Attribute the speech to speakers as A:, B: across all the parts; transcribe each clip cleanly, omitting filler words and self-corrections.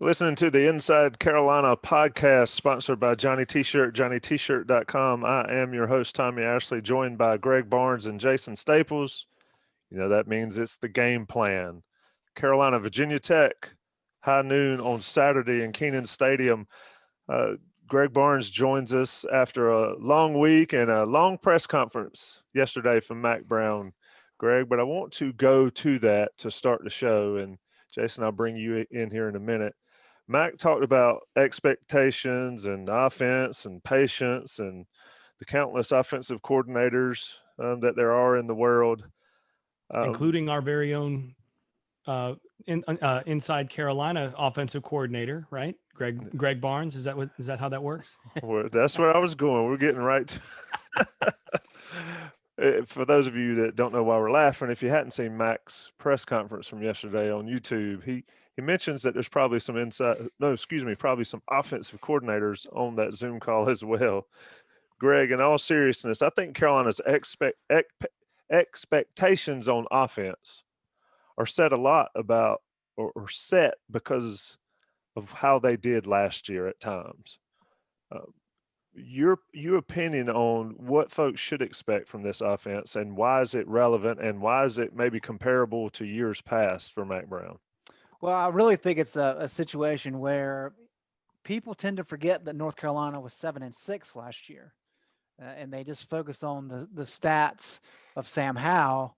A: Listening to the Inside Carolina podcast sponsored by Johnny T-Shirt, JohnnyT-Shirt.com. I am your host, Tommy Ashley, joined by Greg Barnes and Jason Staples. That means it's the game plan. Carolina, Virginia Tech, high noon on Saturday in Kenan Stadium. Uh, Greg Barnes joins us after a long week and a long press conference yesterday from Mac Brown. Greg, but I want to go to that to start the show. And Jason, I'll bring you in here in a minute. Mac talked about expectations and offense and patience and the countless offensive coordinators that there are in the world,
B: including our very own inside Carolina offensive coordinator, right? Greg Barnes. Is that how that works?
A: Well, that's where I was going. We're getting right to For those of you that don't know why we're laughing, if you hadn't seen Mac's press conference from yesterday on YouTube, he mentions that there's probably some probably some offensive coordinators on that Zoom call as well. Greg, in all seriousness, I think Carolina's expectations on offense are set a lot about or set because of how they did last year at times. Your opinion on what folks should expect from this offense and why is it relevant and why is it maybe comparable to years past for Mac Brown?
C: Well, I really think it's a situation where people tend to forget that North Carolina was 7-6 last year, and they just focus on the stats of Sam Howell,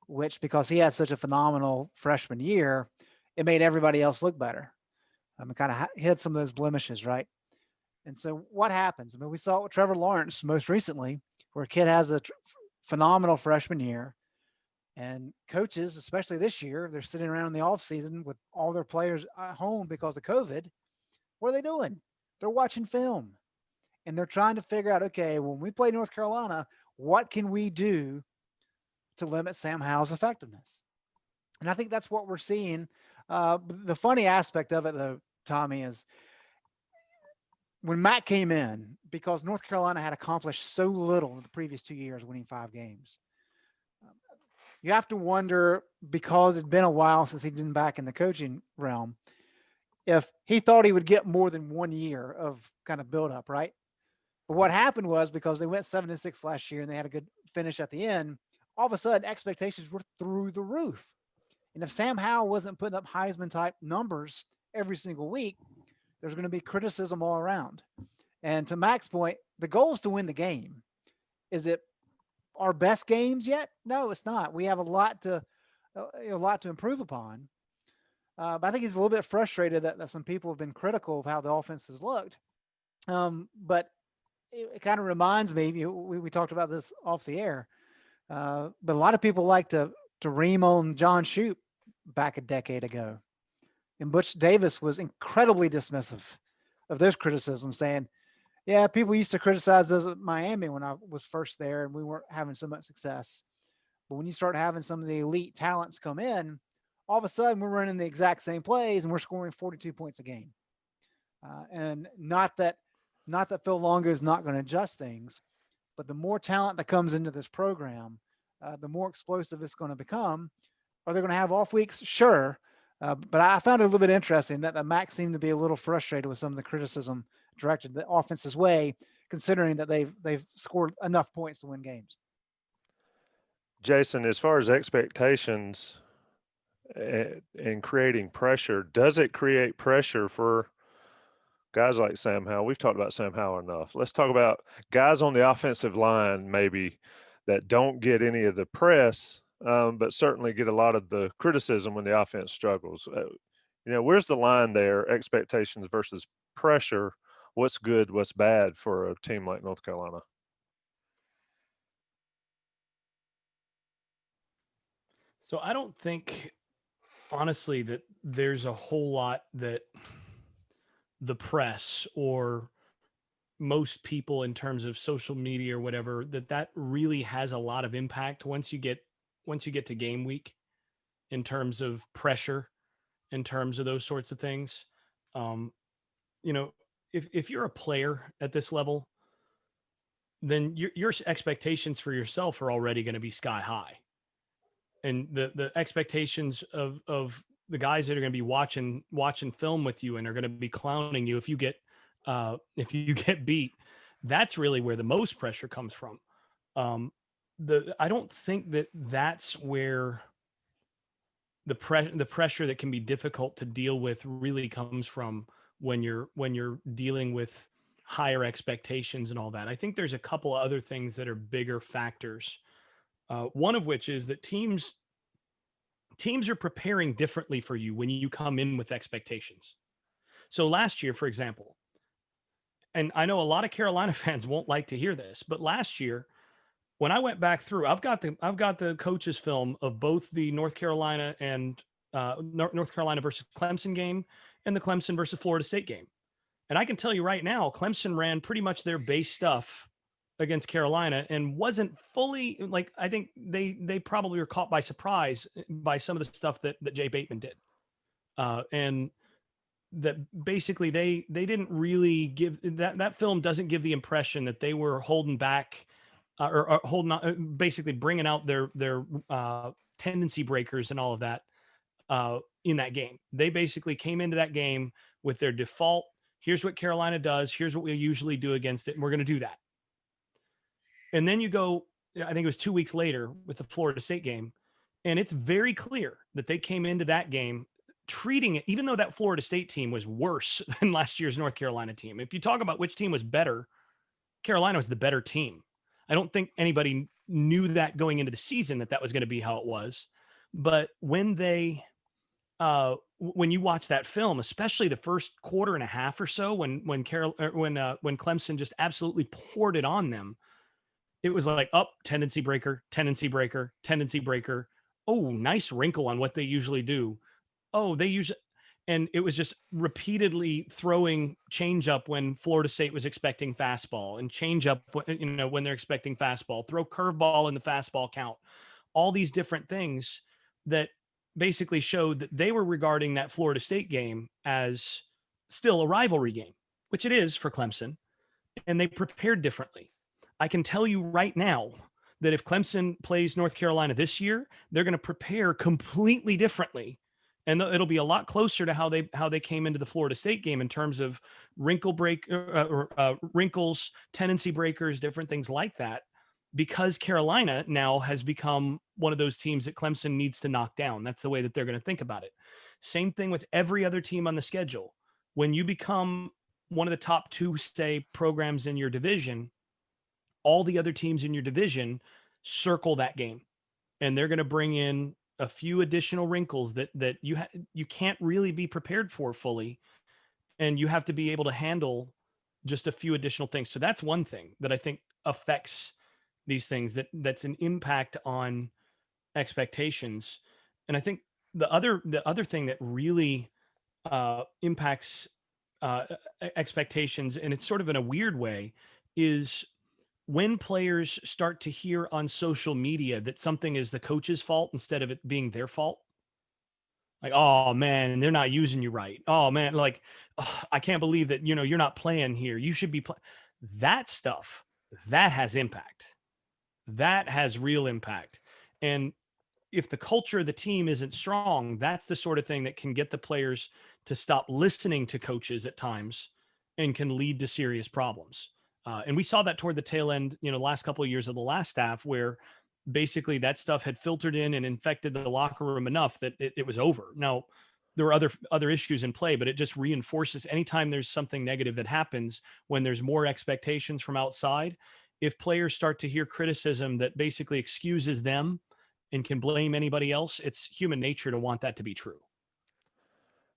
C: which because he had such a phenomenal freshman year, it made everybody else look better. It kind of hid some of those blemishes, right? And so what happens? I mean, we saw it with Trevor Lawrence most recently, where a kid has a phenomenal freshman year, and coaches, especially this year, they're sitting around in the offseason with all their players at home because of COVID. What are they doing? They're watching film, and they're trying to figure out, okay, when we play North Carolina, what can we do to limit Sam Howell's effectiveness? And I think that's what we're seeing. The funny aspect of it, though, Tommy, is when Matt came in, because North Carolina had accomplished so little in the previous 2 years, winning 5 games, you have to wonder, because it'd been a while since he'd been back in the coaching realm, if he thought he would get more than 1 year of kind of build up, right? But what happened was, because they went 7-6 last year and they had a good finish at the end, all of a sudden expectations were through the roof. And if Sam Howell wasn't putting up Heisman type numbers every single week, there's going to be criticism all around. And to Mac's point, the goal is to win the game. Is it our best games yet? No, it's not. We have a lot to improve upon. But I think he's a little bit frustrated that some people have been critical of how the offense has looked. But it kind of reminds me, we talked about this off the air, but a lot of people like to ream on John Shoup back a decade ago. And Butch Davis was incredibly dismissive of those criticisms, saying, yeah, people used to criticize us at Miami when I was first there and we weren't having so much success. But when you start having some of the elite talents come in, all of a sudden we're running the exact same plays and we're scoring 42 points a game. And not that Phil Longo is not going to adjust things, but the more talent that comes into this program, the more explosive it's going to become. Are they going to have off weeks? Sure. But I found it a little bit interesting that Mac seemed to be a little frustrated with some of the criticism directed the offense's way, considering that they've scored enough points to win games.
A: Jason, as far as expectations and creating pressure, does it create pressure for guys like Sam Howell? We've talked about Sam Howell enough. Let's talk about guys on the offensive line maybe that don't get any of the press, but certainly get a lot of the criticism when the offense struggles. Where's the line there, expectations versus pressure? What's good, what's bad for a team like North Carolina?
B: So I don't think, honestly, that there's a whole lot that the press or most people in terms of social media or whatever, that really has a lot of impact once you get to game week in terms of pressure, in terms of those sorts of things. If you're a player at this level, then your expectations for yourself are already going to be sky high. And the expectations of the guys that are going to be watching film with you and are going to be clowning you if you get beat. That's really where the most pressure comes from. I don't think that that's where the pressure that can be difficult to deal with really comes from when you're dealing with higher expectations and all that. I think there's a couple of other things that are bigger factors. One of which is that teams are preparing differently for you when you come in with expectations. So last year, for example, and I know a lot of Carolina fans won't like to hear this, but last year, when I went back through, I've got the coaches film of both the North Carolina and North Carolina versus Clemson game and the Clemson versus Florida State game. And I can tell you right now, Clemson ran pretty much their base stuff against Carolina and wasn't fully, like, I think they probably were caught by surprise by some of the stuff that Jay Bateman did. And that basically they didn't really give that film doesn't give the impression that they were holding back or holding on, basically bringing out their tendency breakers and all of that in that game. They basically came into that game with their default. Here's what Carolina does. Here's what we usually do against it. And we're going to do that. And then you go, I think it was 2 weeks later with the Florida State game. And it's very clear that they came into that game treating it, even though that Florida State team was worse than last year's North Carolina team. If you talk about which team was better, Carolina was the better team. I don't think anybody knew that going into the season that was going to be how it was. But when when you watch that film, especially the first quarter and a half or so, when Clemson just absolutely poured it on them, it was like, tendency breaker, tendency breaker, tendency breaker. Oh, nice wrinkle on what they usually do. Oh, and it was just repeatedly throwing change up when Florida State was expecting fastball, and change up, when they're expecting fastball, throw curveball in the fastball count, all these different things that basically showed that they were regarding that Florida State game as still a rivalry game, which it is for Clemson, and they prepared differently. I can tell you right now that if Clemson plays North Carolina this year, they're going to prepare completely differently. And it'll be a lot closer to how they came into the Florida State game in terms of wrinkles, tendency breakers, different things like that, because Carolina now has become one of those teams that Clemson needs to knock down. That's the way that they're going to think about it. Same thing with every other team on the schedule. When you become one of the top two, say, programs in your division, all the other teams in your division circle that game, and they're going to bring in a few additional wrinkles that you can't really be prepared for fully, and you have to be able to handle just a few additional things. So that's one thing that I think affects these things, that's an impact on expectations. And I think the other thing that really impacts expectations, and it's sort of in a weird way, is when players start to hear on social media that something is the coach's fault instead of it being their fault. Like, oh man, they're not using you right. Oh man, like, I can't believe that, you're not playing here. You should be that stuff. That has impact. That has real impact. And if the culture of the team isn't strong, that's the sort of thing that can get the players to stop listening to coaches at times and can lead to serious problems. And we saw that toward the tail end, last couple of years of the last staff, where basically that stuff had filtered in and infected the locker room enough that it was over. Now, there were other issues in play, but it just reinforces anytime there's something negative that happens, when there's more expectations from outside. If players start to hear criticism that basically excuses them and can blame anybody else, it's human nature to want that to be true.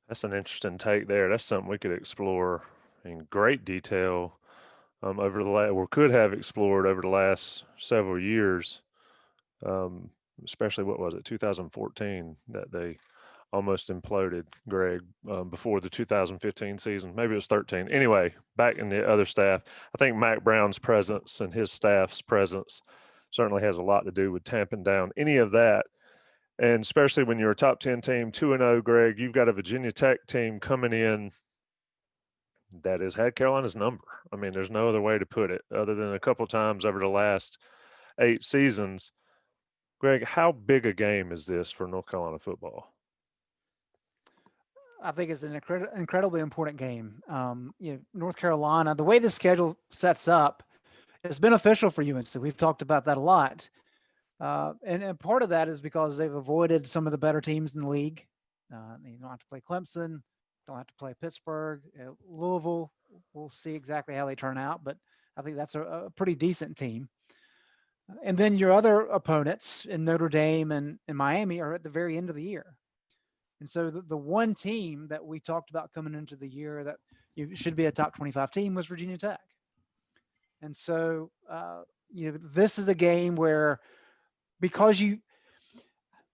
A: That's an interesting take there. That's something we could explore in great detail over the or could have explored over the last several years, especially, what was it, 2014, that they almost imploded, Greg, before the 2015 season. Maybe it was 13. Anyway, back in the other staff, I think Mac Brown's presence and his staff's presence certainly has a lot to do with tamping down any of that. And especially when you're a top 10 team, 2-0, Greg, you've got a Virginia Tech team coming in that has had Carolina's number. I mean, there's no other way to put it other than a couple of times over the last 8 seasons. Greg, how big a game is this for North Carolina football?
C: I think it's an incredibly important game. North Carolina, the way the schedule sets up is beneficial for UNC. We've talked about that a lot. And part of that is because they've avoided some of the better teams in the league. You don't have to play Clemson, don't have to play Pittsburgh, Louisville. We'll see exactly how they turn out, but I think that's a pretty decent team. And then your other opponents in Notre Dame and Miami are at the very end of the year. And so the one team that we talked about coming into the year that you should be a top 25 team was Virginia Tech. And so, this is a game where, because you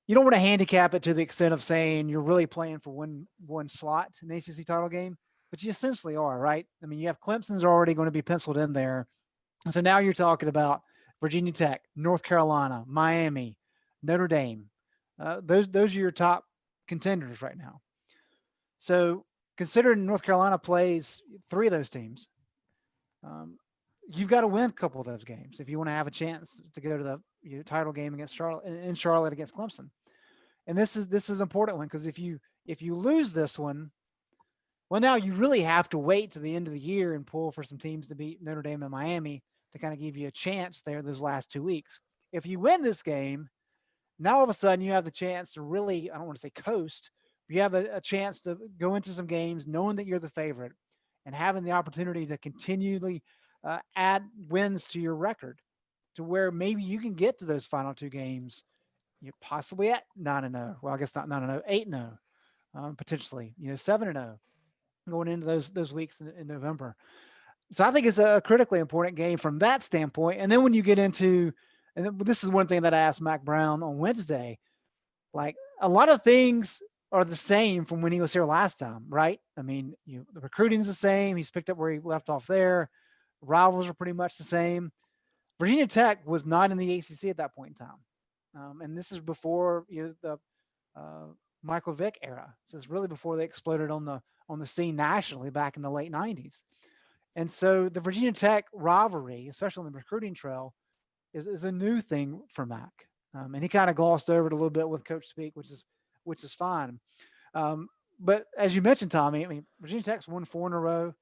C: don't want to handicap it to the extent of saying you're really playing for one slot in the ACC title game, but you essentially are, right? I mean, you have Clemson's already going to be penciled in there. And so now you're talking about Virginia Tech, North Carolina, Miami, Notre Dame. Those are your top contenders right now. So considering North Carolina plays 3 of those teams, you've got to win a couple of those games if you want to have a chance to go to the title game against Charlotte against Clemson. And this is an important one, because if you lose this one, well, now you really have to wait to the end of the year and pull for some teams to beat Notre Dame and Miami to kind of give you a chance there those last 2 weeks. If you win this game, now all of a sudden you have the chance to really, I don't want to say coast, but you have a chance to go into some games knowing that you're the favorite and having the opportunity to continually add wins to your record, to where maybe you can get to those final 2 games, possibly at 9-0. Well, I guess not 9-0, 8-0, potentially, 7-0 going into those weeks in November. So I think it's a critically important game from that standpoint. And then when you get into, and this is one thing that I asked Mac Brown on Wednesday, like, a lot of things are the same from when he was here last time, right? I mean, the recruiting is the same. He's picked up where he left off there. Rivals are pretty much the same. Virginia Tech was not in the ACC at that point in time. And this is before the Michael Vick era. This is really before they exploded on the scene nationally back in the late 90s. And so the Virginia Tech rivalry, especially on the recruiting trail, is a new thing for Mac. And he kind of glossed over it a little bit with Coach Speak, which is fine. But as you mentioned, Tommy, I mean, Virginia Tech's won 4 in a row.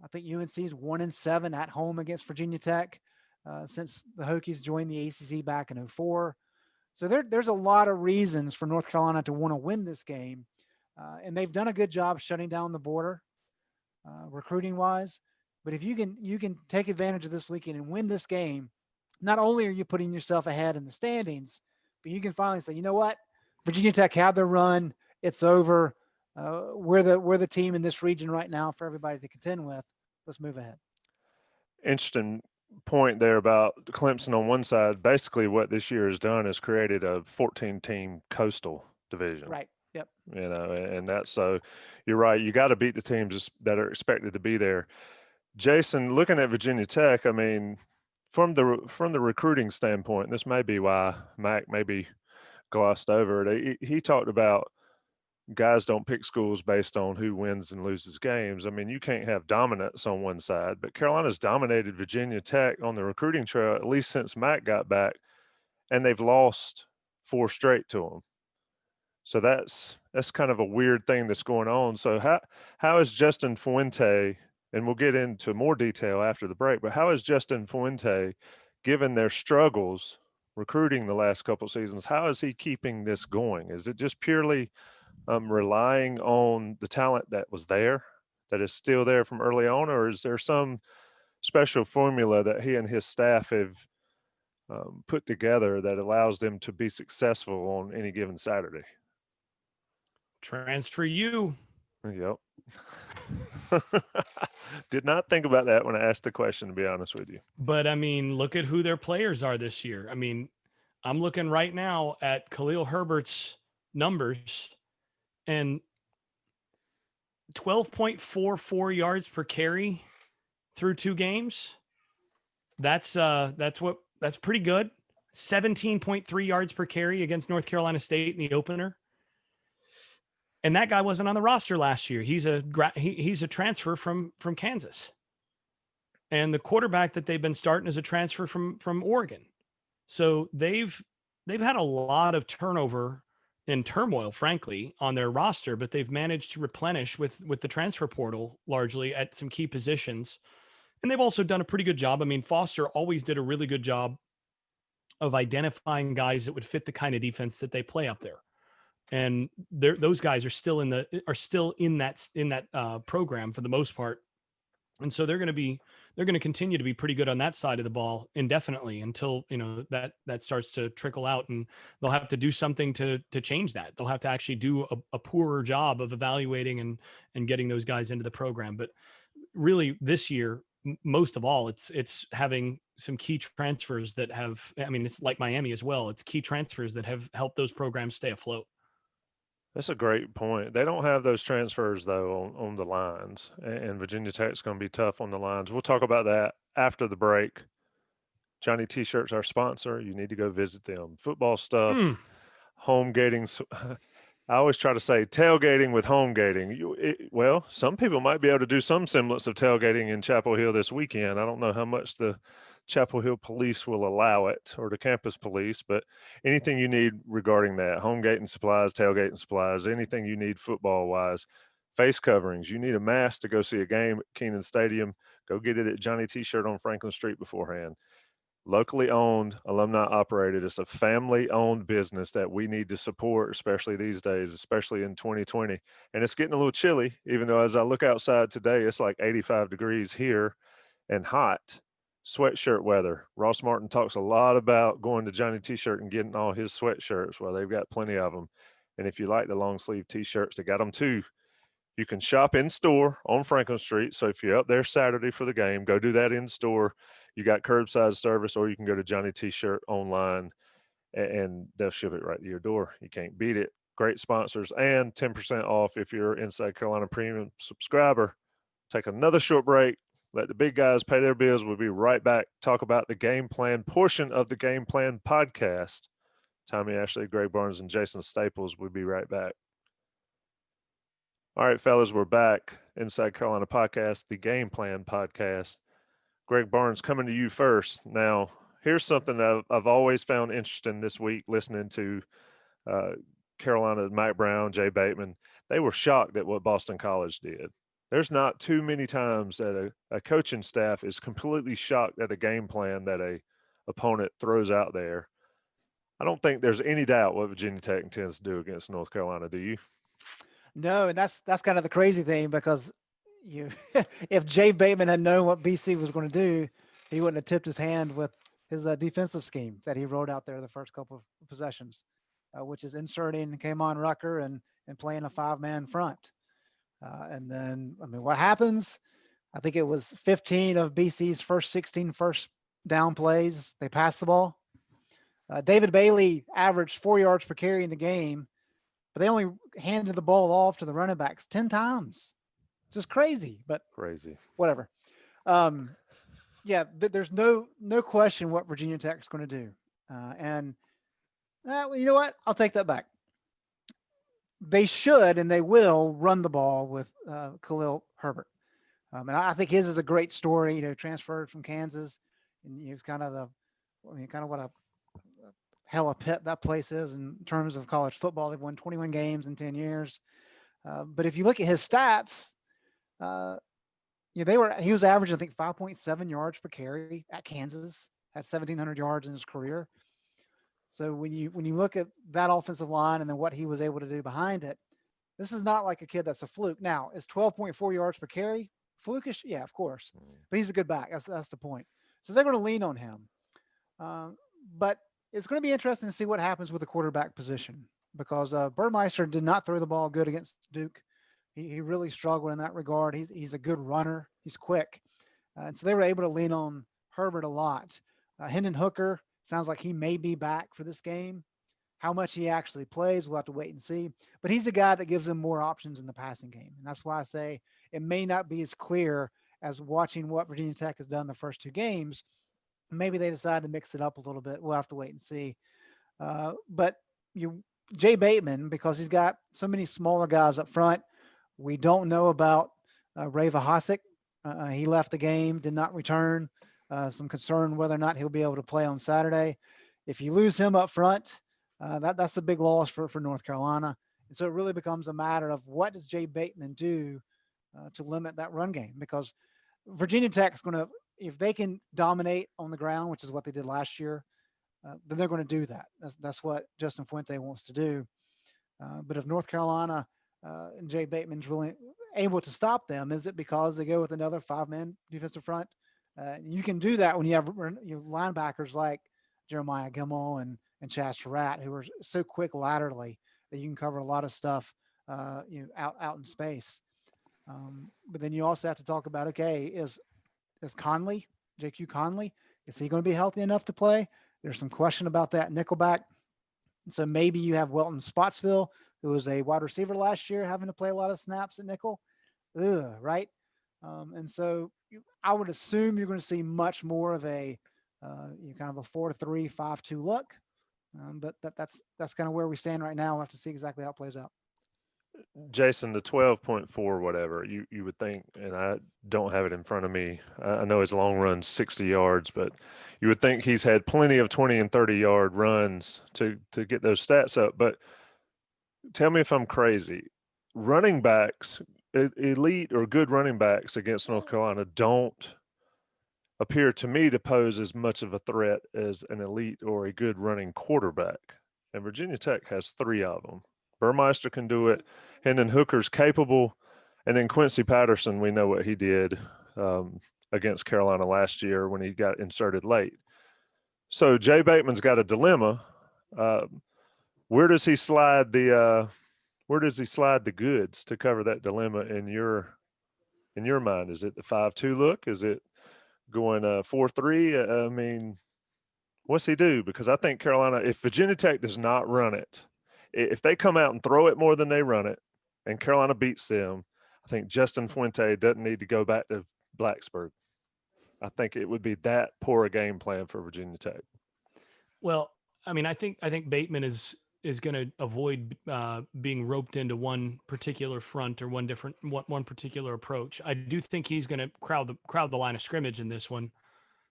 C: I think UNC's 1-7 at home against Virginia Tech since the Hokies joined the ACC back in 2004. So there's a lot of reasons for North Carolina to want to win this game. And they've done a good job shutting down the border recruiting wise. But if you can take advantage of this weekend and win this game, not only are you putting yourself ahead in the standings, but you can finally say, you know what, Virginia Tech had their run. It's over. We're the team in this region right now for everybody to contend with. Let's move ahead.
A: Interesting point there about Clemson on one side. Basically, what this year has done is created a 14-team coastal division.
C: Right. Yep.
A: And that's, so you're right. You got to beat the teams that are expected to be there. Jason, looking at Virginia Tech, I mean, from the recruiting standpoint, this may be why Mac maybe glossed over it. He talked about guys don't pick schools based on who wins and loses games. I mean, you can't have dominance on one side, but Carolina's dominated Virginia Tech on the recruiting trail at least since Mac got back, and they've lost 4 straight to them. So that's kind of a weird thing that's going on. So how is Justin Fuente, and we'll get into more detail after the break, but how is Justin Fuente, given their struggles recruiting the last couple of seasons, how is he keeping this going? Is it just purely relying on the talent that was there, that is still there from early on, or is there some special formula that he and his staff have put together that allows them to be successful on any given Saturday?
B: Transfer you.
A: Yep. Did not think about that when I asked the question, to be honest with you.
B: But I mean, look at who their players are this year. I mean, I'm looking right now at Khalil Herbert's numbers, and 12.44 yards per carry through 2 games. That's pretty good. 17.3 yards per carry against North Carolina State in the opener. And that guy wasn't on the roster last year. He's a transfer from Kansas. And the quarterback that they've been starting is a transfer from Oregon. So they've had a lot of turnover in turmoil, frankly, on their roster, but they've managed to replenish with the transfer portal largely at some key positions. And they've also done a pretty good job. I mean, Foster always did a really good job of identifying guys that would fit the kind of defense that they play up there. And those guys are still in that program for the most part. And so they're going to continue to be pretty good on that side of the ball indefinitely until, that starts to trickle out, and they'll have to do something to change that. They'll have to actually do a poorer job of evaluating and getting those guys into the program. But really this year, most of all, it's having some key transfers that have, I mean, it's like Miami as well. It's key transfers that have helped those programs stay afloat.
A: That's a great point. They don't have those transfers, though, on the lines, and Virginia Tech's going to be tough on the lines. We'll talk about that after the break. Johnny T-Shirt's our sponsor. You need to go visit them. Football stuff, home gating. I always try to say tailgating with home gating. Well, some people might be able to do some semblance of tailgating in Chapel Hill this weekend. I don't know how much the Chapel Hill police will allow it, or the campus police, but anything you need regarding that, home gating supplies, tailgating supplies, anything you need football wise, face coverings. You need a mask to go see a game at Kenan Stadium. Go get it at Johnny T-Shirt on Franklin Street beforehand. Locally owned, alumni operated. It's a family owned business that we need to support, especially these days, especially in 2020. And it's getting a little chilly, even though as I look outside today, it's like 85 degrees here and hot. Sweatshirt weather. Ross Martin talks a lot about going to Johnny T-Shirt and getting all his sweatshirts. Well, they've got plenty of them. And if you like the long sleeve T-shirts, they got them too. You can shop in store on Franklin Street. So if you're up there Saturday for the game, go do that in store. You got curbside service, or you can go to Johnny T-Shirt online and they'll ship it right to your door. You can't beat it. Great sponsors, and 10% off if you're Inside Carolina Premium subscriber. Take another short break. Let the big guys pay their bills. We'll be right back. Talk about the game plan portion of the Game Plan podcast. Tommy Ashley, Greg Barnes, and Jason Staples. We'll be right back. All right, fellas, we're back. Inside Carolina podcast, the Game Plan podcast. Greg Barnes, coming to you first. Now, here's something that I've always found interesting this week listening to Carolina, Mike Brown, Jay Bateman. They were shocked at what Boston College did. There's not too many times that a coaching staff is completely shocked at a game plan that a opponent throws out there. I don't think there's any doubt what Virginia Tech intends to do against North Carolina. Do you?
C: No, and that's kind of the crazy thing, because if Jay Bateman had known what BC was going to do, he wouldn't have tipped his hand with his defensive scheme that he rolled out there the first couple of possessions, which is inserting Kamon Rucker and playing a 5-man front. And then, I mean, what happens? I think it was 15 of BC's first 16 first down plays. They passed the ball. David Bailey averaged 4 yards per carry in the game, but they only handed the ball off to the running backs 10 times. It's just crazy, but
A: Crazy.
C: Whatever. There's no question what Virginia Tech is going to do. You know what? I'll take that back. They should, and they will run the ball with Khalil Herbert. And I think his is a great story, transferred from Kansas. And he was kind of what a hell of a pit that place is in terms of college football. They've won 21 games in 10 years. But if you look at his stats, he was averaging, I think, 5.7 yards per carry at Kansas, had 1,700 yards in his career. So when you look at that offensive line and then what he was able to do behind it, this is not like a kid that's a fluke. Now, is 12.4 yards per carry flukish? Yeah, of course. But he's a good back. That's the point. So they're going to lean on him. But it's going to be interesting to see what happens with the quarterback position, because Burmeister did not throw the ball good against Duke. He really struggled in that regard. He's a good runner. He's quick. And so they were able to lean on Herbert a lot. Hendon Hooker sounds like he may be back for this game. How much he actually plays, we'll have to wait and see. But he's a guy that gives them more options in the passing game. And that's why I say it may not be as clear as watching what Virginia Tech has done the first 2 games. Maybe they decide to mix it up a little bit. We'll have to wait and see. But Jay Bateman, because he's got so many smaller guys up front, we don't know about Ray Vahasek. He left the game, did not return. Some concern whether or not he'll be able to play on Saturday. If you lose him up front, That's a big loss for North Carolina. And so it really becomes a matter of what does Jay Bateman do to limit that run game? Because Virginia Tech is going to, if they can dominate on the ground, which is what they did last year, then they're going to do that. That's what Justin Fuente wants to do. But if North Carolina and Jay Bateman's really able to stop them, is it because they go with another 5-man defensive front? You can do that when you have linebackers like Jeremiah Gemmel and Chaz Surratt, who are so quick laterally that you can cover a lot of stuff out in space. But then you also have to talk about, okay, is Conley, JQ Conley, is he going to be healthy enough to play? There's some question about that nickelback. So maybe you have Welton Spotsville, who was a wide receiver last year, having to play a lot of snaps at nickel. Right? And so I would assume you're going to see much more of a kind of a 4-3, 5-2 look. But that's kind of where we stand right now. We'll have to see exactly how it plays out.
A: Jason, the 12.4, whatever, you would think, and I don't have it in front of me. I know his long run's 60 yards, but you would think he's had plenty of 20 and 30-yard runs to get those stats up. But tell me if I'm crazy. Running backs, elite or good running backs against North Carolina don't appear to me to pose as much of a threat as an elite or a good running quarterback. And Virginia Tech has 3 of them. Burmeister can do it. Hendon Hooker's capable. And then Quincy Patterson, we know what he did against Carolina last year when he got inserted late. So Jay Bateman's got a dilemma. Where does he slide the goods to cover that dilemma in your mind? Is it the 5-2 look? Is it going 4-3? I mean, what's he do? Because I think Carolina, if Virginia Tech does not run it, if they come out and throw it more than they run it, and Carolina beats them, I think Justin Fuente doesn't need to go back to Blacksburg. I think it would be that poor a game plan for Virginia Tech.
B: Well, I mean, I think Bateman is going to avoid being roped into one particular front or one particular approach. I do think he's going to crowd the line of scrimmage in this one.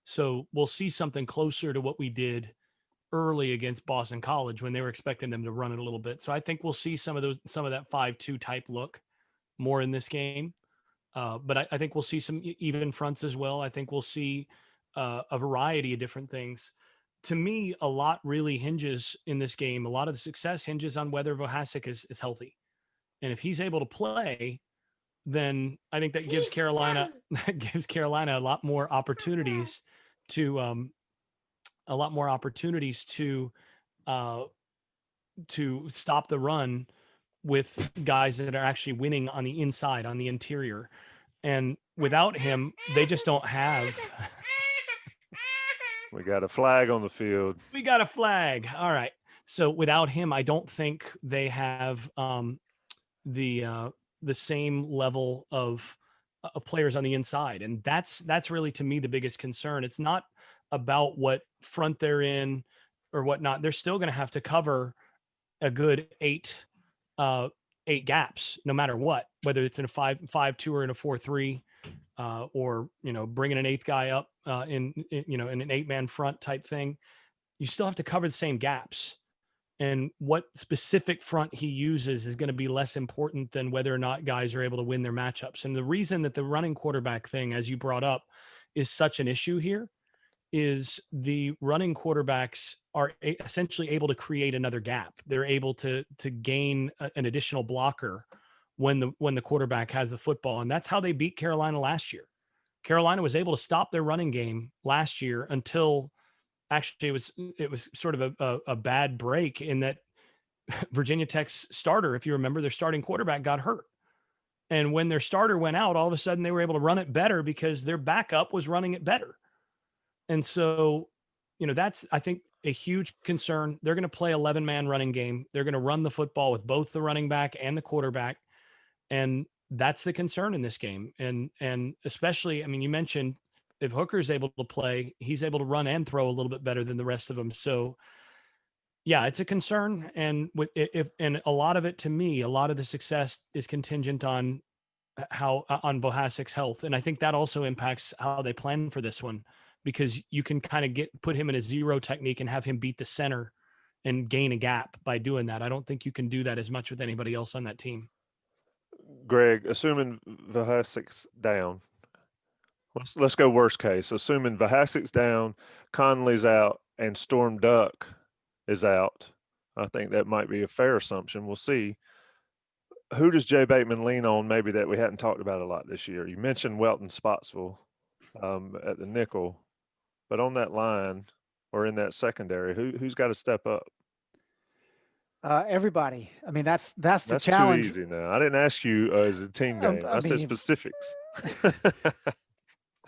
B: So we'll see something closer to what we did early against Boston College when they were expecting them to run it a little bit. So I think we'll see some of that 5-2 type look more in this game. But I think we'll see some even fronts as well. I think we'll see a variety of different things. To me, a lot really hinges in this game. A lot of the success hinges on whether Vohasek is healthy. And if he's able to play, then I think that gives Carolina a lot more opportunities to stop the run with guys that are actually winning on the inside, on the interior. And without him, they just don't have.
A: We got a flag on the field.
B: We got a flag. All right. So without him, I don't think they have the same level of players on the inside. And that's really, to me, the biggest concern. It's not about what front they're in or whatnot. They're still going to have to cover a good eight gaps, no matter what, whether it's in a 5-2 or in a 4-3, or, bringing an 8th guy up in an 8-man front type thing. You still have to cover the same gaps. And what specific front he uses is going to be less important than whether or not guys are able to win their matchups. And the reason that the running quarterback thing, as you brought up, is such an issue here is the running quarterbacks are essentially able to create another gap. They're able to gain an additional blocker when the quarterback has the football. And that's how they beat Carolina last year. Carolina was able to stop their running game last year until actually it was sort of a bad break in that Virginia Tech's starter, if you remember, their starting quarterback got hurt. And when their starter went out, all of a sudden they were able to run it better because their backup was running it better. And so, that's, I think, a huge concern. They're going to play 11-man running game. They're going to run the football with both the running back and the quarterback. And that's the concern in this game. And especially, I mean, you mentioned if Hooker's able to play, he's able to run and throw a little bit better than the rest of them. So yeah, it's a concern. And and a lot of it, to me, a lot of the success is contingent on on Vohasek's health. And I think that also impacts how they plan for this one, because you can kind of put him in a zero technique and have him beat the center and gain a gap by doing that. I don't think you can do that as much with anybody else on that team.
A: Greg, assuming Vahasik's down, let's go worst case. Assuming Vahasik's down, Conley's out, and Storm Duck is out. I think that might be a fair assumption. We'll see. Who does Jay Bateman lean on maybe that we hadn't talked about a lot this year? You mentioned Welton Spotsville at the nickel, but on that line or in that secondary, who's got to step up?
C: Everybody. I mean, that's the
A: That's
C: challenge.
A: too easy now. I didn't ask you as a team game. I said specifics.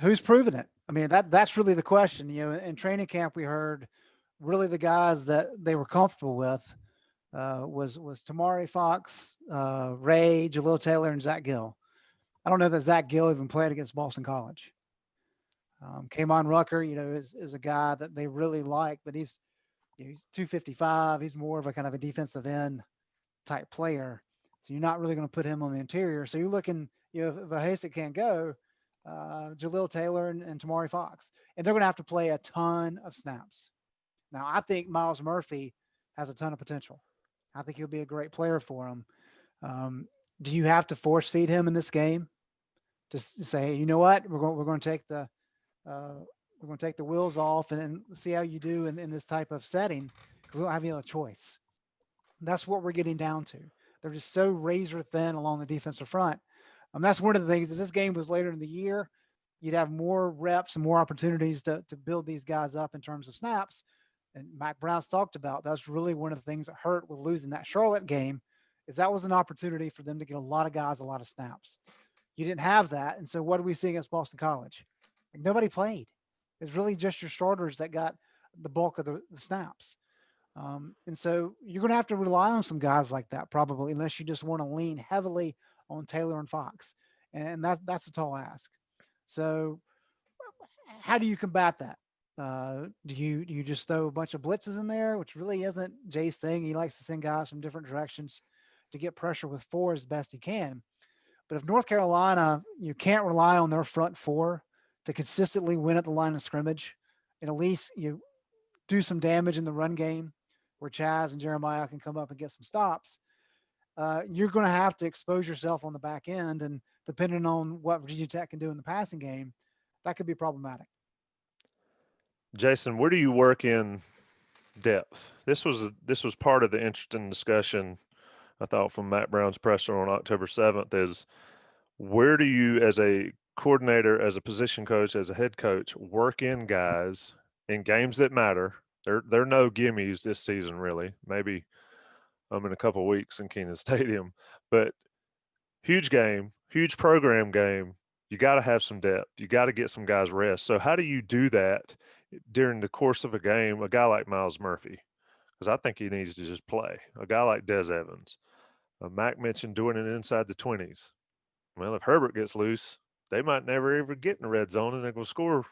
C: Who's proven it? I mean, that's really the question. You know, in training camp, we heard really the guys that they were comfortable with was Tamari Fox, Ray, Jalil Taylor, and Zach Gill. I don't know that Zach Gill even played against Boston College. Kamon Rucker, you know, is a guy that they really like, but he's 255. He's more of a kind of a defensive end type player. So you're not really going to put him on the interior. So you're looking, you know, if Vahasik can't go, Jalil Taylor and Tamari Fox. And they're going to have to play a ton of snaps. Now, I think Miles Murphy has a ton of potential. I think he'll be a great player for him. Do you have to force feed him in this game? Just say, you know what, we're going to take the wheels off and see how you do in this type of setting, because we don't have any other choice. That's what we're getting down to. They're just so razor thin along the defensive front. That's one of the things. If this game was later in the year, you'd have more reps and more opportunities to build these guys up in terms of snaps. And Mac Brown's talked about that's really one of the things that hurt with losing that Charlotte game, is that was an opportunity for them to get a lot of guys a lot of snaps. You didn't have that, and so what do we see against Boston College? Like, nobody played. It's really just your starters that got the bulk of the snaps. And so you're going to have to rely on some guys like that probably, unless you just want to lean heavily on Taylor and Fox. And that's a tall ask. So how do you combat that? Do you just throw a bunch of blitzes in there, which really isn't Jay's thing. He likes to send guys from different directions to get pressure with four as best he can. But if North Carolina, you can't rely on their front four to consistently win at the line of scrimmage, and at least you do some damage in the run game where Chaz and Jeremiah can come up and get some stops, you're going to have to expose yourself on the back end. And depending on what Virginia Tech can do in the passing game, that could be problematic.
A: Jason, where do you work in depth? This was part of the interesting discussion, I thought, from Matt Brown's presser on October 7th, is where do you, as a coordinator, as a position coach, as a head coach, work in guys in games that matter? They're no gimmies this season, really. Maybe in a couple of weeks in Kenan Stadium, but huge game, huge program game. You got to have some depth. You got to get some guys rest. So how do you do that during the course of a game? A guy like Miles Murphy, because I think he needs to just play. A guy like Des Evans. Mac mentioned doing it inside the 20s. Well, if Herbert gets loose, they might never ever get in the red zone, and they're going to score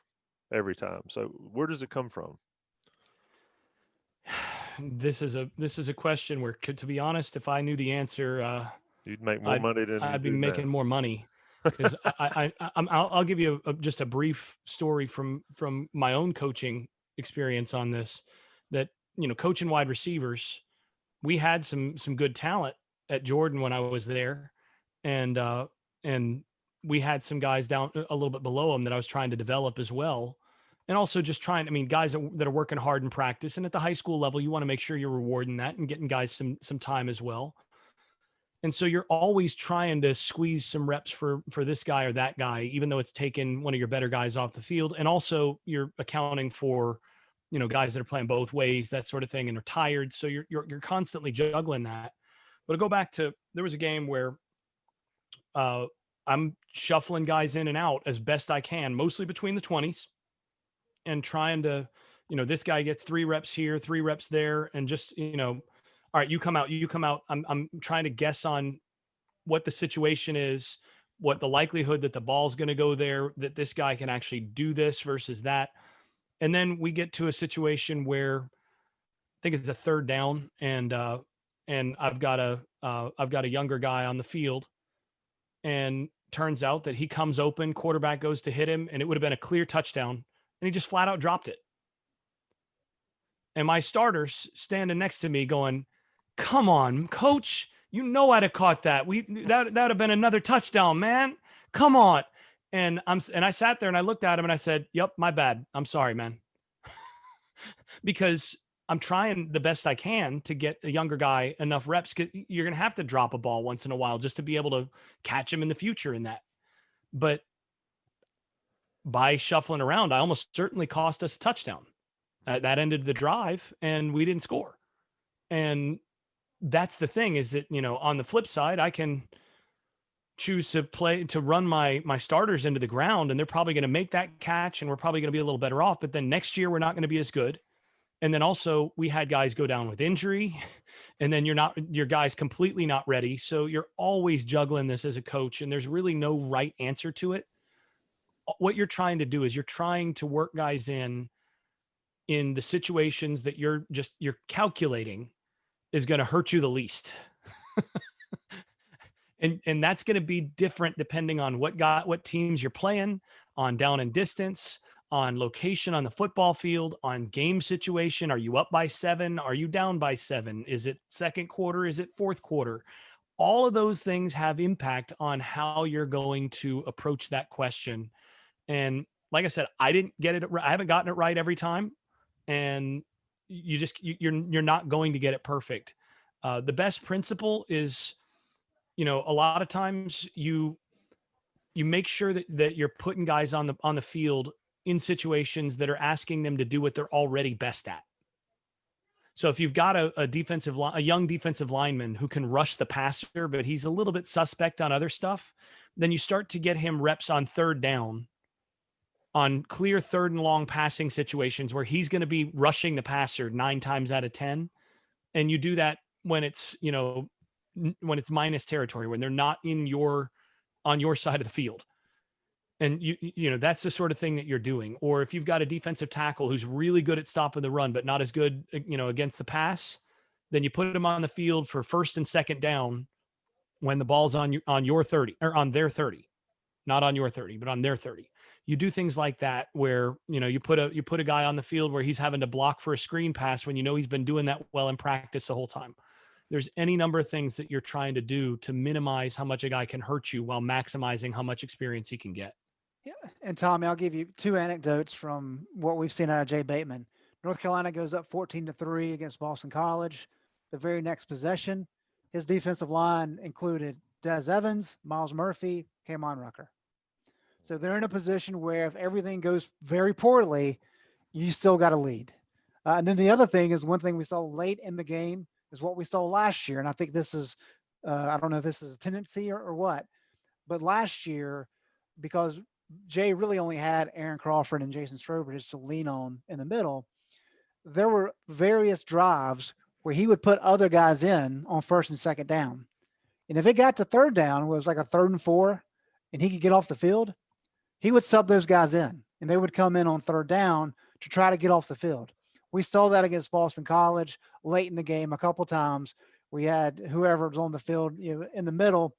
A: every time. So where does it come from?
B: This is a question where, to be honest, if I knew the answer,
A: you'd make more money than
B: I'd be making more money. Because I'll give you just a brief story from my own coaching experience on this. That, you know, coaching wide receivers, we had some good talent at Jordan when I was there, and we had some guys down a little bit below them that I was trying to develop as well. And also just trying, I mean, guys that are working hard in practice. And at the high school level, you want to make sure you're rewarding that and getting guys some time as well. And so you're always trying to squeeze some reps for this guy or that guy, even though it's taken one of your better guys off the field. And also you're accounting for, you know, guys that are playing both ways, that sort of thing, and are tired. So you're constantly juggling that. But to go back to, there was a game where I'm shuffling guys in and out as best I can, mostly between the 20s, and trying to, you know, this guy gets 3 reps here, 3 reps there, and just, you know, all right, you come out. I'm trying to guess on what the situation is, what the likelihood that the ball's going to go there, that this guy can actually do this versus that. And then we get to a situation where I think it's a 3rd down, and I've got a younger guy on the field, and turns out that he comes open, quarterback goes to hit him, and it would have been a clear touchdown, and he just flat out dropped it. and my starter's standing next to me going, come on, coach, you know I'd have caught that. That would have been another touchdown, man. Come on. And I sat there and I looked at him and I said, yep, my bad. I'm sorry, man. Because I'm trying the best I can to get a younger guy enough reps. You're going to have to drop a ball once in a while just to be able to catch him in the future in that. But by shuffling around, I almost certainly cost us a touchdown. That ended the drive and we didn't score. And that's the thing is that, on the flip side, I can choose to run my starters into the ground and they're probably going to make that catch and we're probably going to be a little better off. But then next year, we're not going to be as good. And then also we had guys go down with injury and then your guy's completely not ready. So you're always juggling this as a coach and there's really no right answer to it. What you're trying to do is you're trying to work guys in the situations that you're calculating is going to hurt you the least. and that's going to be different depending on what teams you're playing, on down and distance, on location on the football field, on game situation. Are you up by 7? Are you down by 7? Is it second quarter? Is it fourth quarter? All of those things have impact on how you're going to approach that question. And like I said, I didn't get it. I haven't gotten it right every time. And you're not going to get it perfect. The best principle is, a lot of times you make sure that you're putting guys on the field in situations that are asking them to do what they're already best at. So if you've got a young defensive lineman who can rush the passer, but he's a little bit suspect on other stuff, then you start to get him reps on third down, on clear third and long passing situations where he's going to be rushing the passer 9 times out of 10. And you do that when it's, when it's minus territory, when they're not on your side of the field. And that's the sort of thing that you're doing. Or if you've got a defensive tackle who's really good at stopping the run, but not as good, against the pass, then you put him on the field for first and second down when the ball's on your 30 or on their 30, not on your 30, but on their 30. You do things like that where, you put a guy on the field where he's having to block for a screen pass when he's been doing that well in practice the whole time. There's any number of things that you're trying to do to minimize how much a guy can hurt you while maximizing how much experience he can get.
C: Yeah. And Tommy, I'll give you 2 anecdotes from what we've seen out of Jay Bateman. North Carolina goes up 14-3 against Boston College. The very next possession, his defensive line included Des Evans, Miles Murphy, Kamon Rucker. So they're in a position where if everything goes very poorly, you still got a lead. And then the other thing is, one thing we saw late in the game is what we saw last year. And I think this is, I don't know if this is a tendency or what, but last year, because Jay really only had Aaron Crawford and Jason Strobridge to lean on in the middle, there were various drives where he would put other guys in on first and second down. And if it got to third down, it was like a 3rd and 4, and he could get off the field, he would sub those guys in, and they would come in on third down to try to get off the field. We saw that against Boston College late in the game a couple times. We had whoever was on the field, in the middle.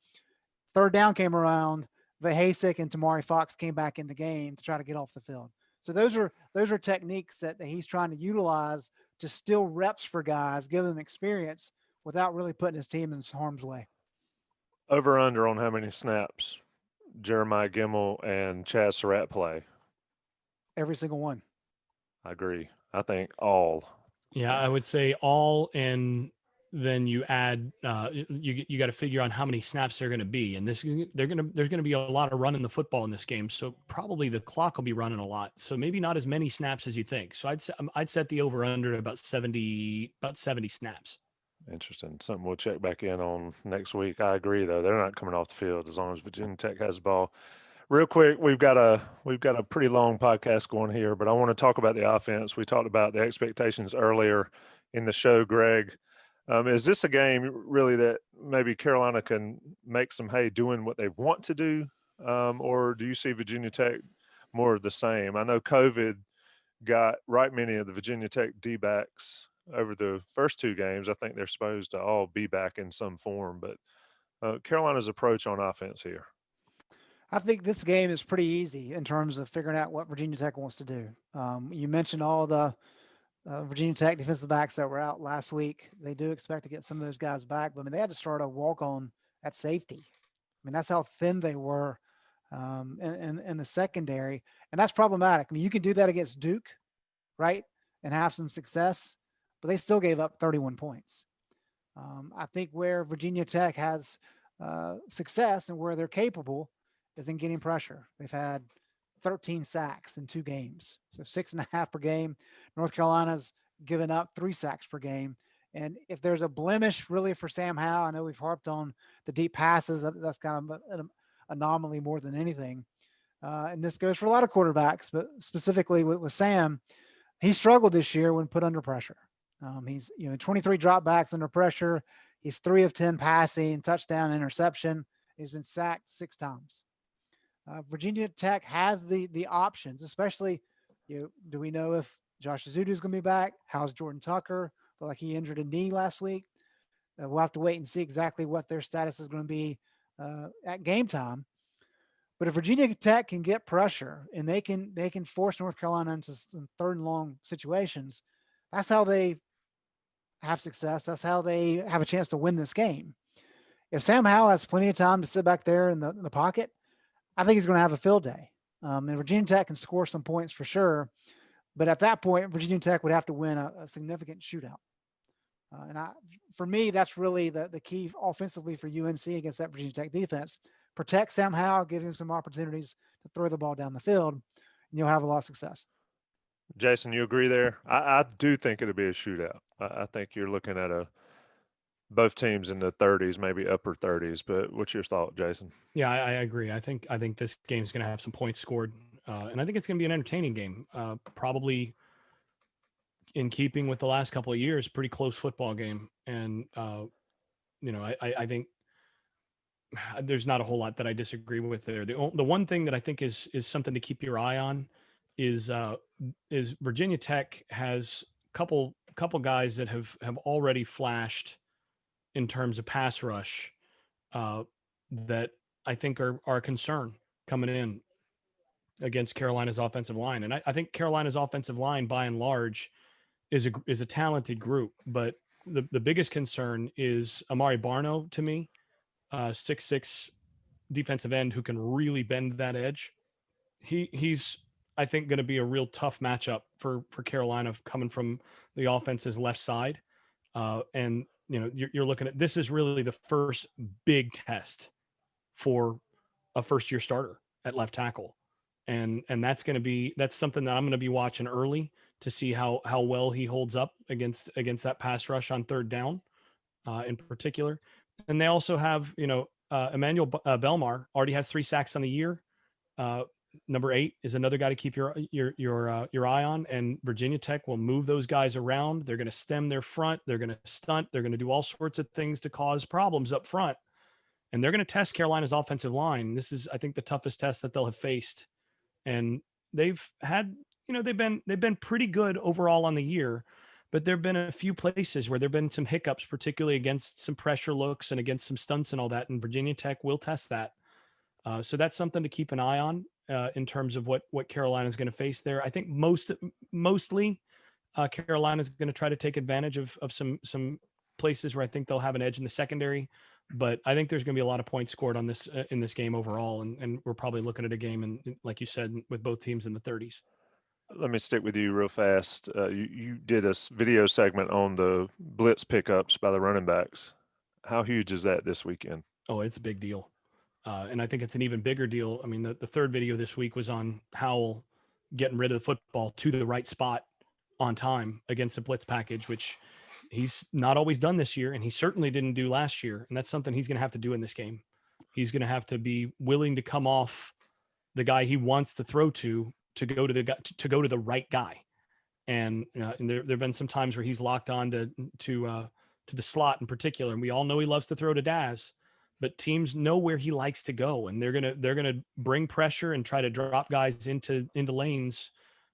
C: Third down came around. Vahasek and Tamari Fox came back in the game to try to get off the field. So those are techniques that he's trying to utilize to steal reps for guys, give them experience without really putting his team in harm's way.
A: Over under on how many snaps Jeremiah Gemmel and Chaz Surratt play?
C: Every single one.
A: I agree. I think all.
B: Yeah, I would say all, and then you add you got to figure on how many snaps they're going to be, and there's going to be a lot of running the football in this game, so probably the clock will be running a lot, so maybe not as many snaps as you think. So I'd set the over under at about 70 snaps.
A: Interesting. Something we'll check back in on next week. I agree, though. They're not coming off the field as long as Virginia Tech has the ball. Real quick, we've got a pretty long podcast going here, but I want to talk about the offense. We talked about the expectations earlier in the show, Greg. Is this a game really that maybe Carolina can make some hay doing what they want to do, or do you see Virginia Tech more of the same? I know COVID got right many of the Virginia Tech D-backs over the first 2 games. I think they're supposed to all be back in some form, but Carolina's approach on offense here.
C: I think this game is pretty easy in terms of figuring out what Virginia Tech wants to do. You mentioned all the Virginia Tech defensive backs that were out last week. They do expect to get some of those guys back, but I mean, they had to start a walk on at safety. I mean, that's how thin they were in the secondary, and that's problematic. I mean, you can do that against Duke, right, and have some success, but they still gave up 31 points. I think where Virginia Tech has success and where they're capable is in getting pressure. They've had 13 sacks in 2 games, so 6.5 per game. North Carolina's given up 3 sacks per game. And if there's a blemish really for Sam Howell, I know we've harped on the deep passes. That's kind of an anomaly more than anything. And this goes for a lot of quarterbacks, but specifically with Sam, he struggled this year when put under pressure. He's 23 dropbacks under pressure. He's 3 of 10 passing, touchdown, interception. He's been sacked 6 times. Virginia Tech has the options, especially, do we know if Josh Azudu is going to be back? How's Jordan Tucker? Felt like he injured a knee last week. We'll have to wait and see exactly what their status is going to be at game time. But if Virginia Tech can get pressure and they can force North Carolina into some 3rd and long situations, that's how they have success. That's how they have a chance to win this game. If Sam Howell has plenty of time to sit back there in the pocket, I think he's going to have a field day. And Virginia Tech can score some points for sure. But at that point, Virginia Tech would have to win a significant shootout. For me, that's really the key offensively for UNC against that Virginia Tech defense. Protect Sam Howell, give him some opportunities to throw the ball down the field, and you'll have a lot of success.
A: Jason, you agree there? I do think it'll be a shootout. I think you're looking at both teams in the 30s, maybe upper 30s. But what's your thought, Jason?
B: Yeah, I agree. I think this game's going to have some points scored, and I think it's going to be an entertaining game. Probably in keeping with the last couple of years, pretty close football game. And I think there's not a whole lot that I disagree with there. The one thing that I think is something to keep your eye on is Virginia Tech has a couple guys that have already flashed in terms of pass rush that I think are a concern coming in against Carolina's offensive line. And I think Carolina's offensive line, by and large, is a talented group. But the biggest concern is Amari Barno to me, 6'6" defensive end who can really bend that edge. He's I think going to be a real tough matchup for Carolina coming from the offense's left side. And you're looking at, this is really the first big test for a first year starter at left tackle. And that's something that I'm going to be watching early to see how well he holds up against that pass rush on 3rd down in particular. And they also have, Emmanuel Belmar already has 3 sacks on the year. Number 8 is another guy to keep your eye on, and Virginia Tech will move those guys around. They're going to stem their front. They're going to stunt. They're going to do all sorts of things to cause problems up front. And they're going to test Carolina's offensive line. This is, I think, the toughest test that they'll have faced. And they've had, they've been pretty good overall on the year, but there've been a few places where there've been some hiccups, particularly against some pressure looks and against some stunts and all that. And Virginia Tech will test that. So that's something to keep an eye on in terms of what Carolina is going to face there. I think mostly Carolina is going to try to take advantage of some places where I think they'll have an edge in the secondary. But I think there's going to be a lot of points scored on this in this game overall, and we're probably looking at a game, and like you said, with both teams in the 30s.
A: Let me stick with you real fast. You did a video segment on the blitz pickups by the running backs. How huge is that this weekend?
B: Oh, it's a big deal. And I think it's an even bigger deal. I mean, the 3rd video this week was on Howell getting rid of the football to the right spot on time against a blitz package, which he's not always done this year, and he certainly didn't do last year. And that's something he's going to have to do in this game. He's going to have to be willing to come off the guy he wants to throw to go to the right guy. And there've been some times where he's locked on to the slot in particular, and we all know he loves to throw to Daz. But teams know where he likes to go, and they're gonna bring pressure and try to drop guys into lanes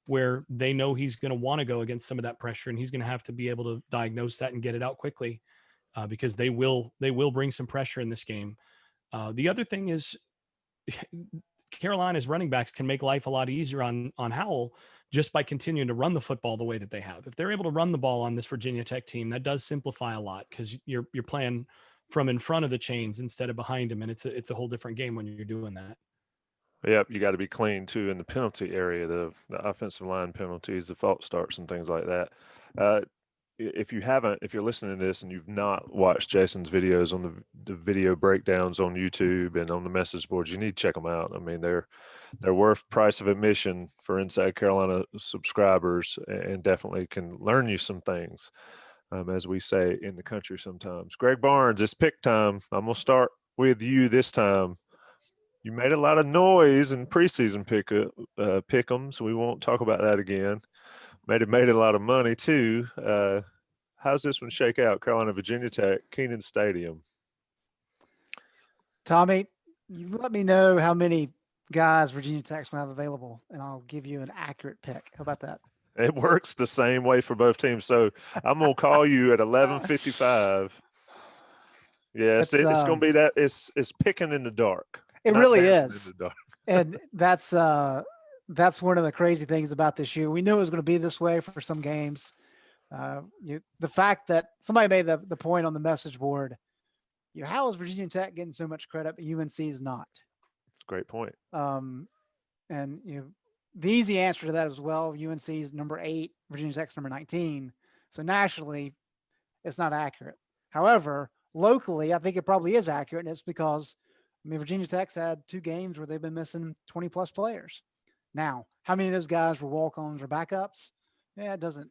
B: where they know he's going to want to go against some of that pressure, and he's going to have to be able to diagnose that and get it out quickly because they will bring some pressure in this game. The other thing is Carolina's running backs can make life a lot easier on Howell just by continuing to run the football the way that they have. If they're able to run the ball on this Virginia Tech team, that does simplify a lot because you're playing from in front of the chains instead of behind them, and it's a whole different game when you're doing that.
A: Yep, you got to be clean too in the penalty area, the offensive line penalties, the false starts, and things like that. If you're listening to this and you've not watched Jason's videos on the video breakdowns on YouTube and on the message boards, you need to check them out. I mean, they're worth price of admission for Inside Carolina subscribers, and definitely can learn you some things, as we say in the country sometimes. Greg Barnes, it's pick time. I'm gonna start with you this time. You made a lot of noise in preseason pick'ems. We won't talk about that again. Made a lot of money too. How's this one shake out? Carolina, Virginia Tech, Kenan Stadium.
C: Tommy, you let me know how many guys Virginia Tech's going to have available, and I'll give you an accurate pick. How about that?
A: It works the same way for both teams. So I'm gonna call you at 11:55. Yes, it's going to be that. It's picking in the dark.
C: It really
A: dancing
C: is.
A: in the dark.
C: And that's one of the crazy things about this year. We knew it was going to be this way for some games. The fact that somebody made the point on the message board, how is Virginia Tech getting so much credit, but UNC is not?
A: Great point.
C: And the easy answer to that as well, UNC is number 8, Virginia Tech's number 19. So nationally, it's not accurate. However, locally, I think it probably is accurate, and it's because Virginia Tech's had 2 games where they've been missing 20-plus players. Now, how many of those guys were walk-ons or backups? Yeah, it doesn't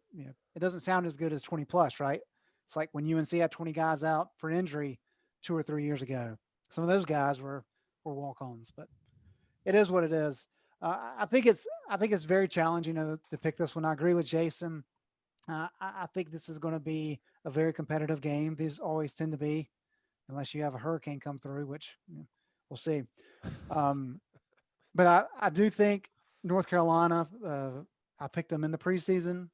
C: sound as good as 20-plus, right? It's like when UNC had 20 guys out for an injury 2 or 3 years ago. Some of those guys were walk-ons, but it is what it is. I think it's very challenging to pick this one. I agree with Jason. I think this is going to be a very competitive game. These always tend to be, unless you have a hurricane come through, which we'll see. But I do think North Carolina, I picked them in the preseason.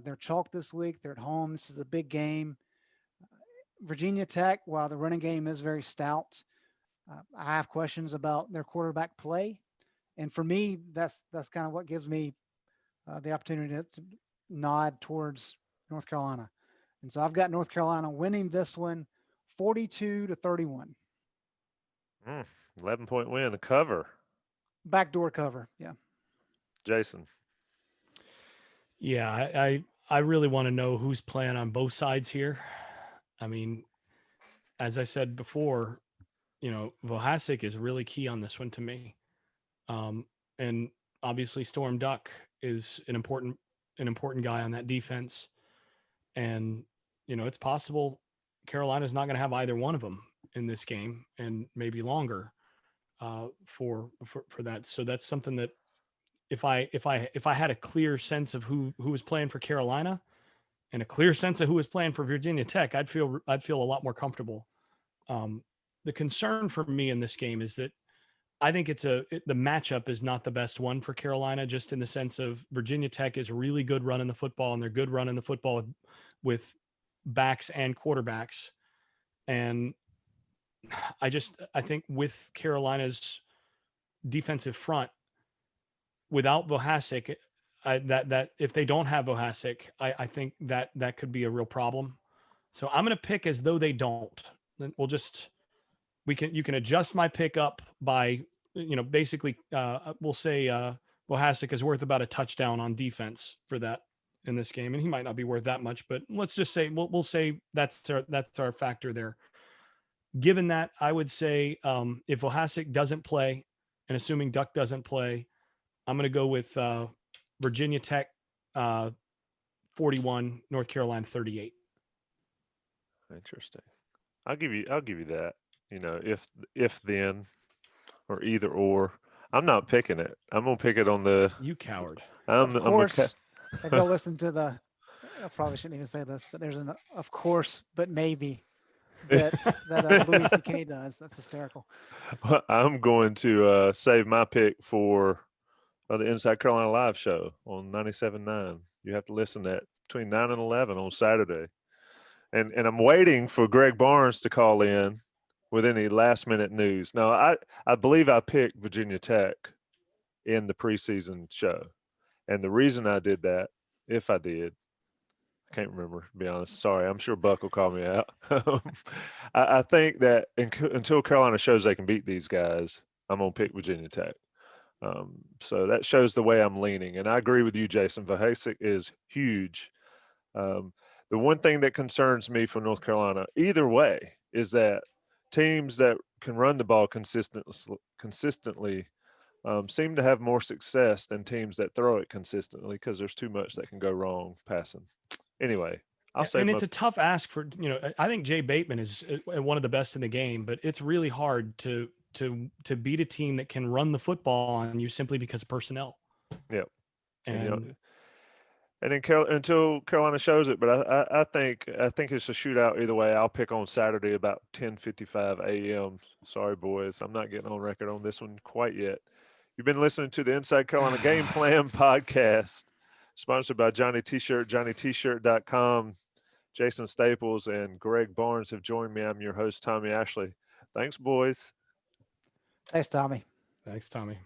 C: They're chalk this week. They're at home. This is a big game. Virginia Tech, while the running game is very stout, I have questions about their quarterback play. And for me, that's kind of what gives me the opportunity to nod towards North Carolina. And so I've got North Carolina winning this one 42-31.
A: 11-point win, a cover.
C: Backdoor cover, yeah.
A: Jason.
B: Yeah, I really want to know who's playing on both sides here. I mean, as I said before, Vohasek is really key on this one to me. And obviously Storm Duck is an important guy on that defense. And, it's possible Carolina's not going to have either one of them in this game and maybe longer for that. So that's something that if I had a clear sense of who was playing for Carolina and a clear sense of who was playing for Virginia Tech, I'd feel a lot more comfortable. The concern for me in this game is that I think the matchup is not the best one for Carolina, just in the sense of Virginia Tech is really good running the football, and they're good running the football with backs and quarterbacks. And I think with Carolina's defensive front, without Vohasek, that if they don't have Vohasek, I think that could be a real problem. So I'm going to pick as though they don't. Then you can adjust my pick up by, basically we'll say Vohasek is worth about a touchdown on defense for that in this game. And he might not be worth that much, but let's just say, we'll say that's our factor there. Given that, I would say if Vohasek doesn't play, and assuming Duck doesn't play, I'm going to go with Virginia Tech 41, North Carolina 38.
A: Interesting. I'll give you that. If then, or either or. I'm not picking it. I'm gonna pick it on the.
B: You coward.
C: Of course. If you'll listen to I probably shouldn't even say this, but there's an of course, but maybe that Louis C.K. does. That's hysterical.
A: I'm going to save my pick for the Inside Carolina Live show on 97.9. You have to listen to that between 9 and 11 on Saturday. And I'm waiting for Greg Barnes to call in with any last minute news. No, I believe I picked Virginia Tech in the preseason show. And the reason I did that, if I did, I can't remember, to be honest. Sorry, I'm sure Buck will call me out. I think that until Carolina shows they can beat these guys, I'm going to pick Virginia Tech. So that shows the way I'm leaning. And I agree with you, Jason. Vahasek is huge. The one thing that concerns me for North Carolina, either way, is that teams that can run the ball consistently seem to have more success than teams that throw it consistently because there's too much that can go wrong passing. Anyway, I'll say.
B: And it's a tough ask for, I think Jay Bateman is one of the best in the game, but it's really hard to beat a team that can run the football on you simply because of personnel.
A: Yep.
B: And
A: then until Carolina shows it, but I think it's a shootout either way. I'll pick on Saturday about 10:55 a.m. Sorry, boys, I'm not getting on record on this one quite yet. You've been listening to the Inside Carolina Game Plan podcast, sponsored by Johnny T-Shirt, JohnnyT-Shirt.com. Jason Staples and Greg Barnes have joined me. I'm your host, Tommy Ashley. Thanks, boys.
C: Thanks, Tommy.
B: Thanks, Tommy.